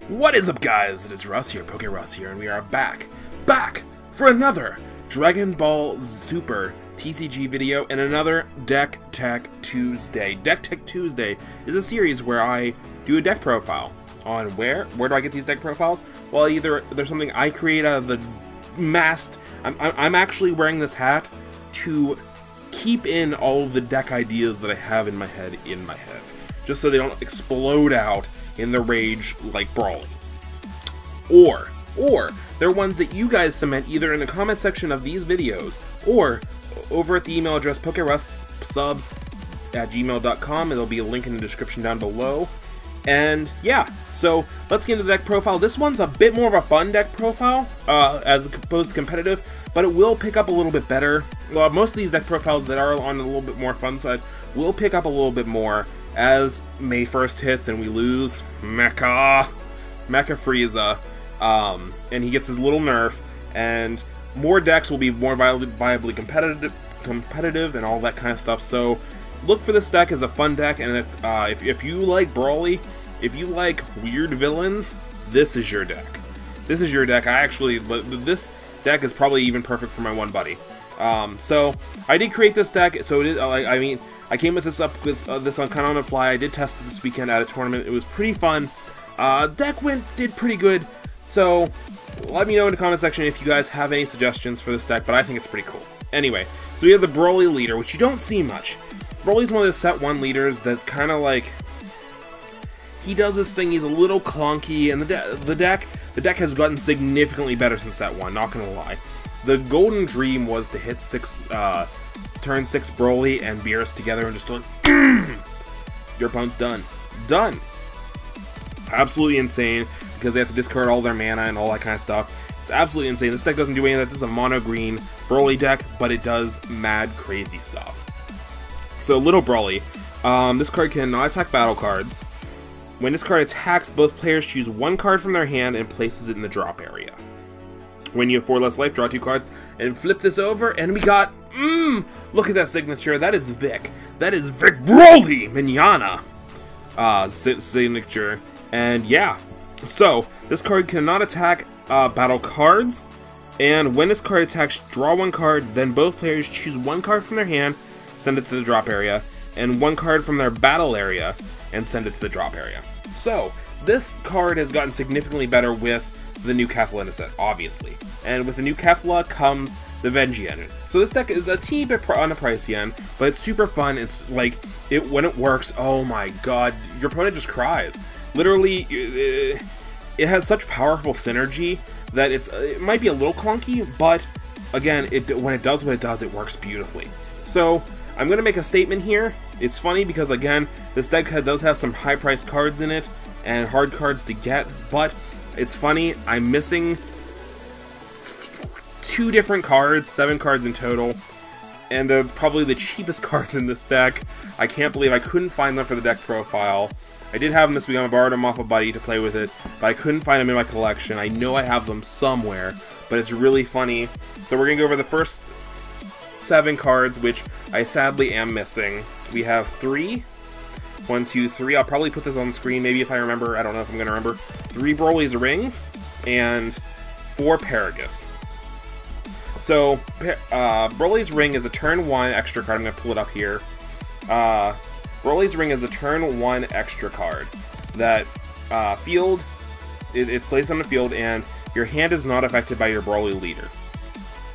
What is up, guys? It is Russ here, PokeRuss here, and we are back for another Dragon Ball Super TCG video and another Deck Tech Tuesday. Deck Tech Tuesday is a series where I do a deck profile on where do I get these deck profiles? Well, either there's something I create out of the massed. I'm actually wearing this hat to keep in all of the deck ideas that I have in my head, just so they don't explode out in the rage like Brawly. Or they're ones that you guys submit either in the comment section of these videos or over at the email address PokeRussSubs@gmail.com. There'll be a link in the description down below. And yeah, so let's get into the deck profile. This one's a bit more of a fun deck profile as opposed to competitive, but it will pick up a little bit better. Well, most of these deck profiles that are on a little bit more fun side will pick up a little bit more as May 1st hits and we lose Mecha Frieza, and he gets his little nerf, and more decks will be more viably competitive and all that kind of stuff. So look for this deck as a fun deck, and if you like Brawly, if you like weird villains, this is your deck. This is your deck. This deck is probably even perfect for my one buddy. So I did create this deck, so it is, I came with this on kind of on the fly. I did test it this weekend at a tournament. It was pretty fun. Deck did pretty good. So let me know in the comment section if you guys have any suggestions for this deck, but I think it's pretty cool. Anyway, so we have the Brawly leader, which you don't see much. Brawly's one of the set 1 leaders that's kind of like, he does this thing, he's a little clunky, and the deck has gotten significantly better since set 1, not gonna lie. The golden dream was to hit turn 6 Brawly and Beerus together and just like, your opponent's done. Done! Absolutely insane, because they have to discard all their mana and all that kind of stuff. It's absolutely insane. This deck doesn't do any of that. This is a mono green Brawly deck, but it does mad crazy stuff. So, Little Brawly. This card cannot attack battle cards. When this card attacks, both players choose one card from their hand and places it in the drop area. When you have 4 less life, draw 2 cards and flip this over, and we got, look at that signature. That is Vic. That is Vic Brawly Manana signature. And yeah, so this card cannot attack battle cards, and when this card attacks, draw 1 card, then both players choose 1 card from their hand, send it to the drop area, and 1 card from their battle area, and send it to the drop area. So, this card has gotten significantly better with the new Kefla in the set, obviously. And with the new Kefla comes the Veggie engine. So this deck is a teeny bit on the pricey end, but it's super fun. It's like, when it works, oh my god, your opponent just cries. Literally, it has such powerful synergy that it might be a little clunky, but again, when it does what it does, it works beautifully. So I'm going to make a statement here. It's funny because, again, this deck does have some high-priced cards in it and hard cards to get, but it's funny, I'm missing 2 different cards, 7 cards in total, and they're probably the cheapest cards in this deck. I can't believe I couldn't find them for the deck profile. I did have them this week. I borrowed them off a buddy to play with it, but I couldn't find them in my collection. I know I have them somewhere, but it's really funny. So we're going to go over the first 7 cards, which I sadly am missing. We have 3. 1, 2, 3. I'll probably put this on the screen, maybe if I remember. I don't know if I'm going to remember. 3 Broly's Rings and 4 Paragus. So, Broly's Ring is a turn 1 extra card. I'm going to pull it up here. Broly's Ring is a turn 1 extra card that it plays on the field, and your hand is not affected by your Brawly leader.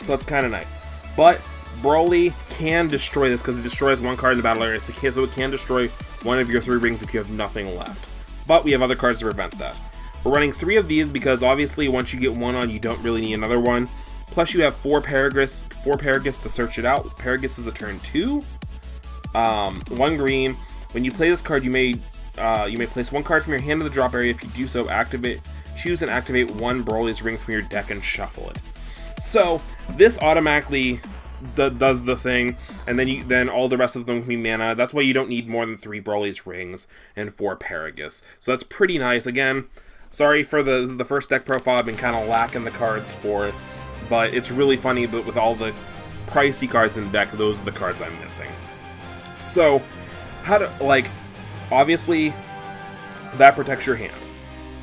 So that's kind of nice. But Brawly can destroy this because it destroys 1 card in the battle area, so it can destroy 1 of your 3 rings if you have nothing left. But we have other cards to prevent that. We're running 3 of these because obviously once you get 1 on, you don't really need another one. Plus you have 4 Paragus to search it out. Paragus is a turn 2. 1 green. When you play this card, you may place 1 card from your hand to the drop area. If you do so, choose and activate 1 Broly's Ring from your deck and shuffle it. So this automatically does the thing, and then all the rest of them can be mana. That's why you don't need more than 3 Broly's Rings and 4 Paragus. So that's pretty nice. Again, sorry for this is the first deck profile. I've been kind of lacking the cards for it, but it's really funny. But with all the pricey cards in the deck, those are the cards I'm missing. So, obviously, that protects your hand.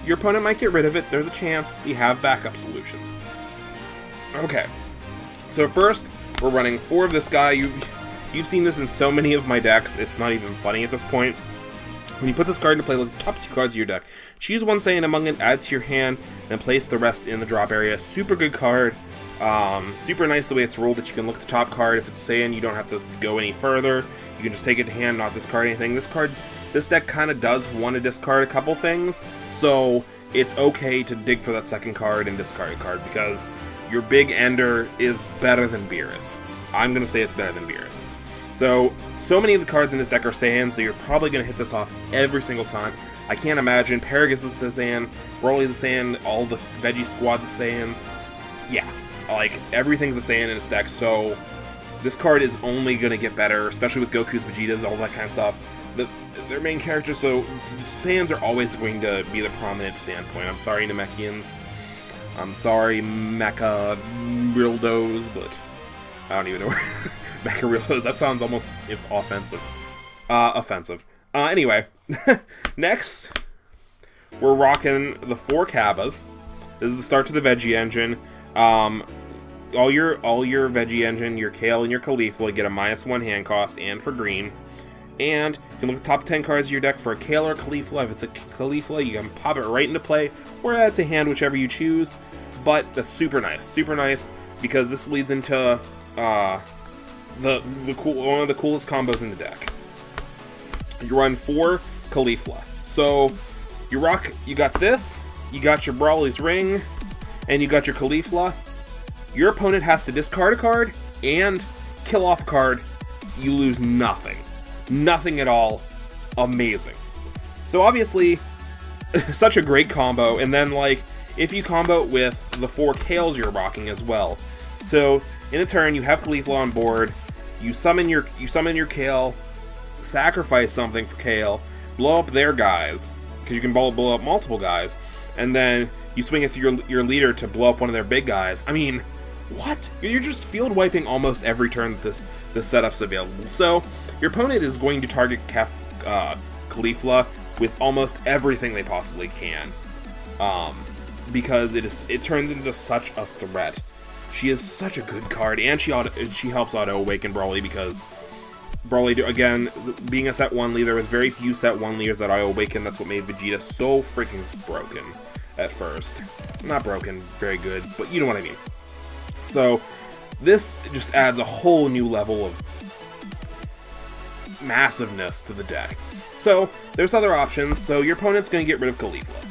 your opponent might get rid of it. There's a chance. We have backup solutions. Okay, so first, we're running 4 of this guy. You've seen this in so many of my decks, it's not even funny at this point. When you put this card into play, look at the top 2 cards of your deck. Choose one Saiyan among it, add to your hand, and place the rest in the drop area. Super good card. Super nice the way it's ruled that you can look at the top card. If it's Saiyan, you don't have to go any further. You can just take it to hand, not discard anything. This deck kind of does want to discard a couple things, so it's okay to dig for that second card and discard a card, because your big ender is better than Beerus. I'm going to say it's better than Beerus. So many of the cards in this deck are Saiyans, so you're probably going to hit this off every single time. I can't imagine. Paragus is a Saiyan, Broly's a Saiyan, all the Veggie squad is Saiyans. Yeah, like, everything's a Saiyan in this deck, so this card is only going to get better, especially with Goku's, Vegeta's, all that kind of stuff. Their main characters, so Saiyans are always going to be the prominent standpoint. I'm sorry, Namekians. I'm sorry, Mecha Rildos, but I don't even know where Mecha Rildos. That sounds almost offensive. Anyway, next we're rocking the 4 Kabbas. This is the start to the Veggie engine. All your Veggie engine, your Kale and your Caulifla get a -1 hand cost, and for green. And you can look at the top 10 cards of your deck for a Kale or Caulifla. If it's a Caulifla, you can pop it right into play, or add to hand, whichever you choose. But that's super nice, because this leads into one of the coolest combos in the deck. You run 4 Caulifla. So you got this, you got your Brawly's Ring, and you got your Caulifla. Your opponent has to discard a card and kill off a card. You lose nothing. Nothing at all. Amazing. So obviously, such a great combo. And then, like, if you combo it with the 4 Kales you're rocking as well. So in a turn, you have Caulifla on board. You summon your Kale, sacrifice something for Kale, blow up their guys, because you can blow up multiple guys, and then you swing it through your leader to blow up one of their big guys. I mean, what? You're just field wiping almost every turn that this setup's available. So your opponent is going to target Caulifla with almost everything they possibly can, because it turns into such a threat. She is such a good card, and she helps auto awaken Brawly, because Brawly, again, being a set 1 leader, there was very few set 1 leaders that auto awaken. That's what made Vegeta so freaking broken at first. Not broken, very good, but you know what I mean. So this just adds a whole new level of massiveness to the deck. So there's other options. So your opponent's going to get rid of Caulifla.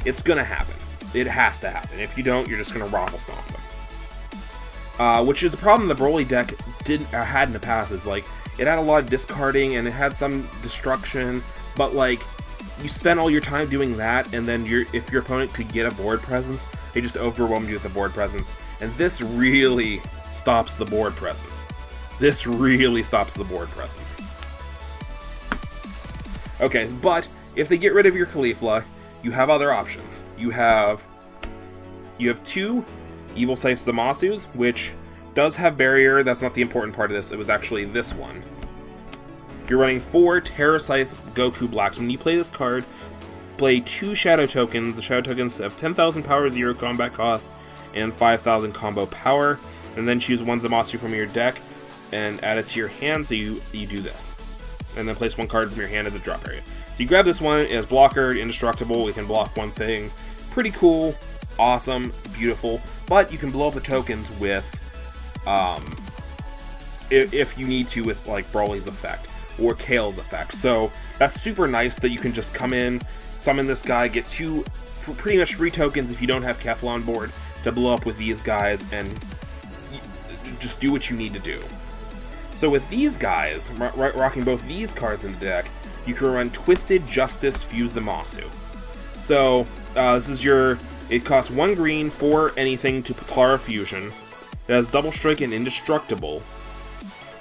It's going to happen. It has to happen. If you don't, you're just going to Raffle Stomp them. Which is a problem the Broly deck had in the past. Is like, it had a lot of discarding and it had some destruction, but like, you spend all your time doing that, and then if your opponent could get a board presence, they just overwhelm you with the board presence. And this really stops the board presence. This really stops the board presence. Okay, but if they get rid of your Caulifla, you have other options. You have 2 Evil Scythe Zamasus, which does have barrier. That's not the important part of this. It was actually this one. You're running 4 Terra Scythe Goku Blacks. When you play this card, play 2 Shadow Tokens. The Shadow Tokens have 10,000 power, 0 combat cost, and 5,000 combo power. And then choose 1 Zamasu from your deck and add it to your hand, so you do this. And then place 1 card from your hand in the drop area. So you grab this one, it has blocker, indestructible, it can block 1 thing. Pretty cool, awesome, beautiful. But you can blow up the tokens with, if you need to, with like Brawly's effect or Kale's effect. So that's super nice that you can just come in, summon this guy, get 2 pretty much free tokens if you don't have Kefla on board to blow up with these guys, and just do what you need to do. So with these guys, rocking both these cards in the deck, you can run Twisted Justice Fuse Zamasu. So this is it costs 1 green for anything to Potara Fusion. It has Double Strike and Indestructible.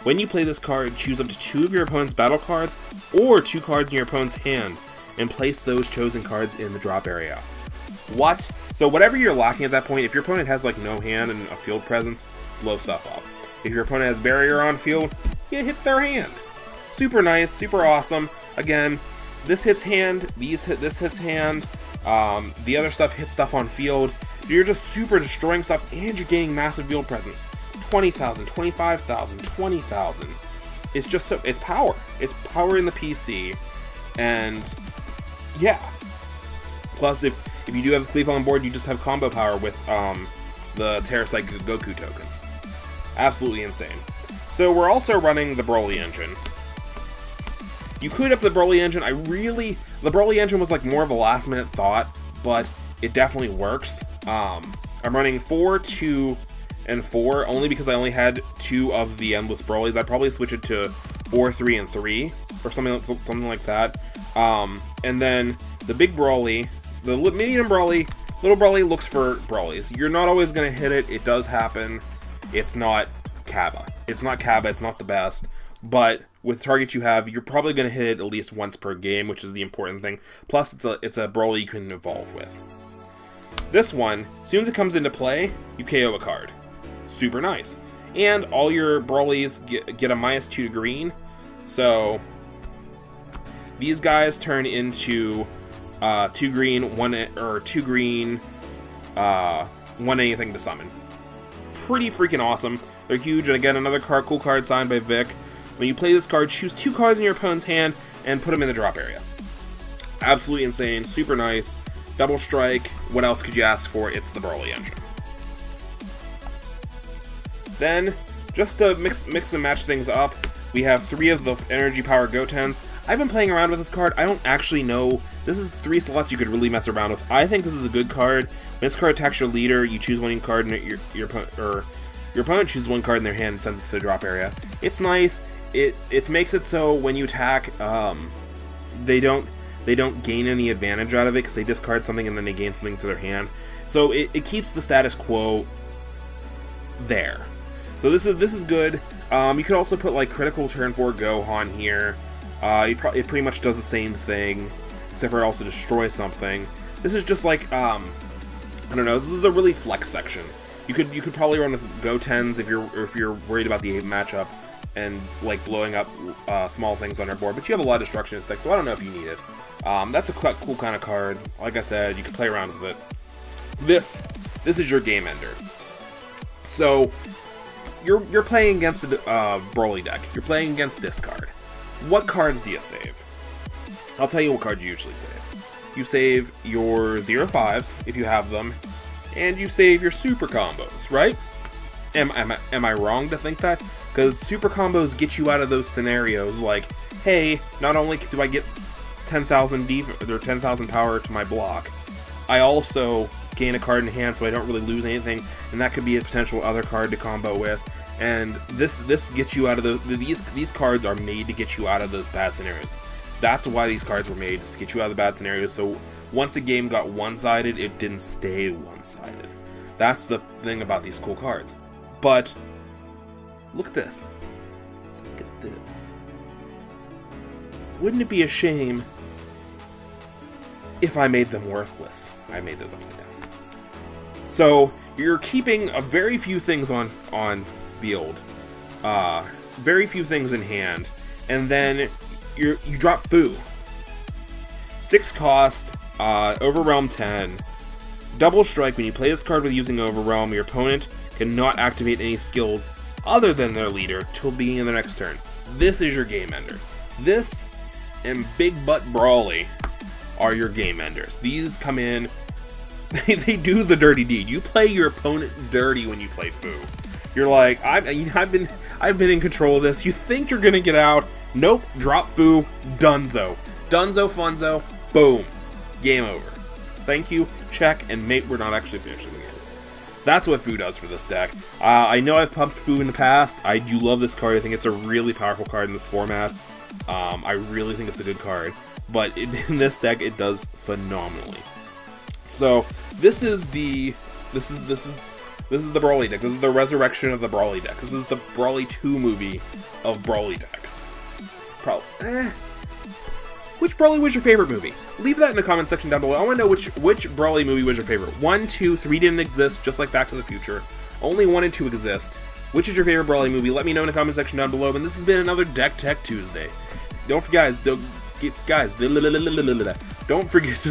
When you play this card, choose up to 2 of your opponent's battle cards, or 2 cards in your opponent's hand, and place those chosen cards in the drop area. What? So whatever you're lacking at that point, if your opponent has like no hand and a field presence, blow stuff up. If your opponent has barrier on field, you hit their hand. Super nice, super awesome. Again, this hits hand, this hits hand, The other stuff hits stuff on field. You're just super destroying stuff, and you're gaining massive field presence. 20,000, 25,000, 20,000. It's just so, it's power. It's power in the PC, and yeah. Plus, if you do have Cleave on board, you just have combo power with the Terrasite Goku tokens. Absolutely insane. So we're also running the Broly engine. You could up the Broly engine. The Broly engine was like more of a last minute thought, but it definitely works. I'm running 4, 2, and 4 only because I only had 2 of the Endless Brolys. I'd probably switch it to 4, 3, and 3 or something like that. And then the big Broly, the medium Broly, little Broly looks for Brolys. You're not always going to hit it. It does happen. It's not Kaba. It's not Kaba. It's not the best. But with targets you have, you're probably going to hit it at least once per game, which is the important thing. Plus, it's a Broly you can evolve with. This one, as soon as it comes into play, you KO a card. Super nice. And all your Brolys get a -2 to green. So these guys turn into 2 green, 2 green, 1 anything to summon. Pretty freaking awesome. They're huge, and again, another cool card signed by Vic. When you play this card, choose 2 cards in your opponent's hand and put them in the drop area. Absolutely insane, super nice. Double strike, what else could you ask for? It's the Broly engine. Then, just to mix and match things up, we have 3 of the Energy Power Gotens. I've been playing around with this card. I don't actually know. This is 3 slots you could really mess around with. I think this is a good card. When this card attacks your leader, you choose 1 card, and your opponent chooses 1 card in their hand and sends it to the drop area. It's nice. It makes it so when you attack, they don't gain any advantage out of it because they discard something and then they gain something to their hand. So it keeps the status quo there. So this is good. You could also put like critical turn 4 Gohan here. It pretty much does the same thing, except for it also destroys something. This is just like I don't know. This is a really flex section. You could probably run with Gotens if you're worried about the matchup and like blowing up small things on your board. But you have a lot of destruction in stick, so I don't know if you need it. That's a quite cool kind of card. Like I said, you can play around with it. This is your game ender. So you're playing against a Broly deck. You're playing against discard. What cards do you save? I'll tell you what cards you usually save. You save your 0-5s if you have them, and you save your super combos, right? Am I wrong to think that? Because super combos get you out of those scenarios like, hey, not only do I get 10,000 defense or 10,000 power to my block, I also gain a card in hand, so I don't really lose anything, and that could be a potential other card to combo with. And this gets you out of these cards are made to get you out of those bad scenarios. That's why these cards were made, is to get you out of the bad scenarios. So once a game got one-sided, it didn't stay one-sided. That's the thing about these cool cards. But look at this. Look at this. Wouldn't it be a shame if I made them worthless? I made those upside down. So you're keeping a very few things on field, very few things in hand, and then you drop Fu. 6 cost, Overwhelm 10. Double strike. When you play this card with using Overwhelm, your opponent cannot activate any skills other than their leader till the beginning of their next turn. This is your game ender. This and Big Butt Broly are your game enders. These come in, they do the dirty deed. You play your opponent dirty when you play Fu. You're like, I've been in control of this. You think you're gonna get out? Nope. Drop Fu. Dunzo. Dunzo Funzo. Boom. Game over. Thank you. Check. And mate, we're not actually finishing the game. That's what Fu does for this deck. I know I've pumped Fu in the past. I do love this card. I think it's a really powerful card in this format. I really think it's a good card. But in this deck, it does phenomenally. So this is the Broly deck. This is the resurrection of the Broly deck. This is the Broly 2 movie of Broly decks. Which Broly was your favorite movie? Leave that in the comment section down below. I want to know which Broly movie was your favorite. 1, 2, 3 didn't exist, just like Back to the Future. Only 1 and 2 exist. Which is your favorite Broly movie? Let me know in the comment section down below. And this has been another Deck Tech Tuesday. Don't forget to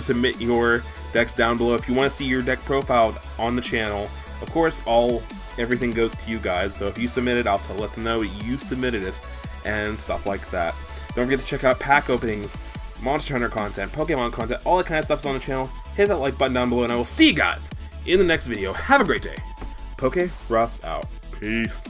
submit your decks down below. If you want to see your deck profiled on the channel, of course, everything goes to you guys. So if you submit it, I'll let them know you submitted it and stuff like that. Don't forget to check out pack openings, Monster Hunter content, Pokemon content, all that kind of stuff's on the channel. Hit that like button down below, and I will see you guys in the next video. Have a great day. PokeRuss out. Peace.